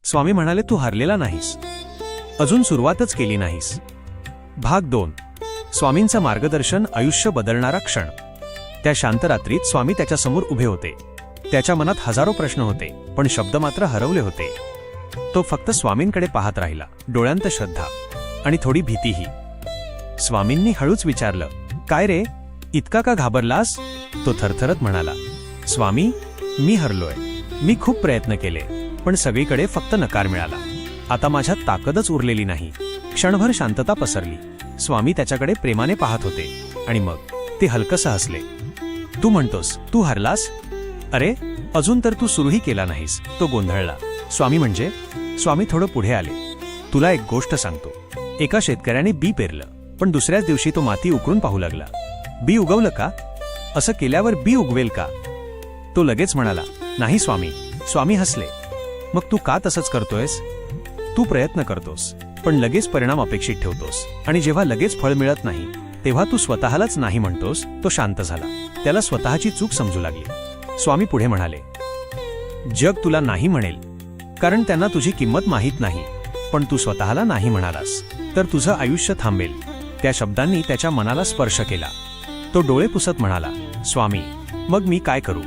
स्वामी म्हणाले, तू हरलेला नाहीस, अजून सुरुवातच केली नाहीस. भाग 2. स्वामींचं मार्गदर्शन, आयुष्य बदलणारा क्षण. त्या शांत रात्रीत स्वामी त्याच्यासमोर उभे होते. त्याच्या मनात हजारो प्रश्न होते, पण शब्द मात्र हरवले होते. तो फक्त स्वामींकडे पाहत राहिला, डोळ्यांत श्रद्धा आणि थोडी भीतीही. स्वामींनी हळूच विचारलं, काय रे, इतका का घाबरलास? तो थरथरत म्हणाला, स्वामी, मी हरलोय. मी खूप प्रयत्न केले, पण सगळीकडे फक्त नकार मिळाला. आता माझ्यात ताकदच उरलेली नाही. क्षणभर शांतता पसरली. स्वामी त्याच्याकडे प्रेमाने पाहत होते आणि मग ते हलकसं हसले. तू म्हणतोस तू हरलास? अरे, अजून तर तू सुरूही केला नाहीस. तो गोंधळला. स्वामी म्हणजे? स्वामी थोडं पुढे आले. तुला एक गोष्ट सांगतो. एका शेतकऱ्याने बी पेरलं, पण दुसऱ्याच दिवशी तो माती उकरून पाहू लागला. बी उगवलं का? असं केल्यावर बी उगवेल का? तो लगेच म्हणाला, नाही स्वामी. स्वामी हसले. मग तू का तसंच करतोयस? तू प्रयत्न करतोस, पण लगेच परिणाम अपेक्षित ठेवतोस, आणि जेव्हा लगेच फळ मिळत नाही तेव्हा तू स्वतःलाच नाही म्हणतोस. तो शांत झाला. त्याला स्वतःची चूक समजू लागली. स्वामी पुढे म्हणाले, जग तुला नाही म्हणेल, कारण त्यांना तुझी किंमत माहीत नाही. पण तू स्वतःला नाही म्हणालास तर तुझं आयुष्य थांबेल. त्या शब्दांनी त्याच्या मनाला स्पर्श केला. तो डोळे पुसत म्हणाला, स्वामी, मग मी काय करू?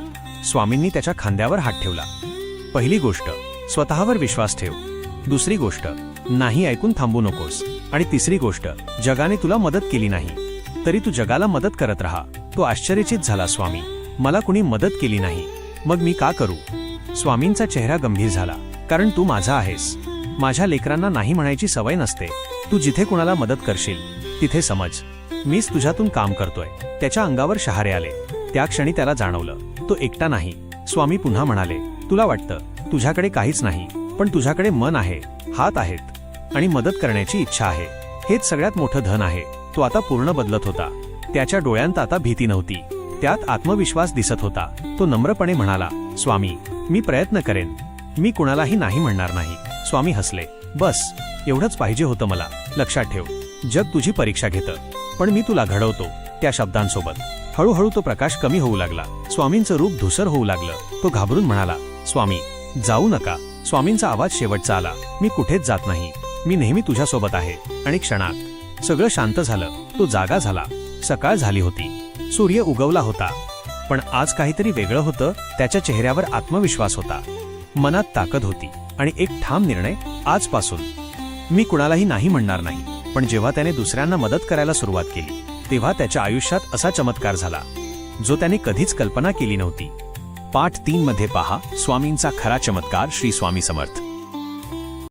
स्वामींनी त्याच्या खांद्यावर हात ठेवला. पहिली गोष्ट, स्वतःवर विश्वास ठेव. दुसरी गोष्ट, नाही ऐकून थांबू नकोस. आणि तिसरी गोष्ट, जगाने तुला मदत केली नाही तरी तू जगाला मदत करत राहा. तो आश्चर्यचकित झाला, स्वामी, मला कुणी मदत केली नाही, मग मी का करू? स्वामींचा चेहरा गंभीर झाला, कारण तू माझा आहेस. माझ्या लेकरांना नाही म्हणायची सवय नसते. तू जिथे कुणाला मदत करशील तिथे समज, मीच तुझ्यातून काम करतोय. त्याच्या अंगावर शहारे आले. त्या क्षणी त्याला जाणवलं, तो एकटा नाही. स्वामी पुन्हा म्हणाले, तुला वाटतं तुझ्याकडे काहीच नाही, पण तुझ्याकडे मन आहे, हात आहेत आणि मदत करण्याची इच्छा आहे. हेच सगळ्यात मोठं धन आहे. तो आता पूर्ण बदलत होता. त्याच्या डोळ्यांत आता भीती नव्हती, त्यात आत्मविश्वास दिसत होता. तो नम्रपणे म्हणाला, स्वामी, मी प्रयत्न करेन. मी कुणालाही नाही म्हणणार नाही. स्वामी हसले. बस, एवढंच पाहिजे होतं मला. लक्षात ठेव, जग तुझी परीक्षा घेतं, पण मी तुला घडवतो. त्या शब्दांसोबत हळूहळू तो प्रकाश कमी होऊ लागला. स्वामींचं रूप धुसर होऊ लागलं. तो घाबरून म्हणाला, स्वामी, जाऊ नका. स्वामींचा आवाज शेवटचा आला, मी कुठेच जात नाही. मी नेहमी तुझ्यासोबत आहे. आणि क्षणात सगळं शांत झालं. तो जागा झाला. सकाळ झाली होती. सूर्य उगवला होता. पण आज काहीतरी वेगळं होतं. त्याच्या चेहऱ्यावर आत्मविश्वास होता, मनात ताकद होती आणि एक ठाम निर्णय, आजपासून मी कुणालाही नाही म्हणणार नाही. पण जेव्हा त्याने दुसऱ्यांना मदत करायला सुरुवात केली तेव्हा त्याच्या आयुष्यात असा चमत्कार झाला जो त्याने कधीच कल्पना केली नव्हती. पाठ 3 मध्ये पहा, स्वामींचा खरा चमत्कार. श्री स्वामी समर्थ.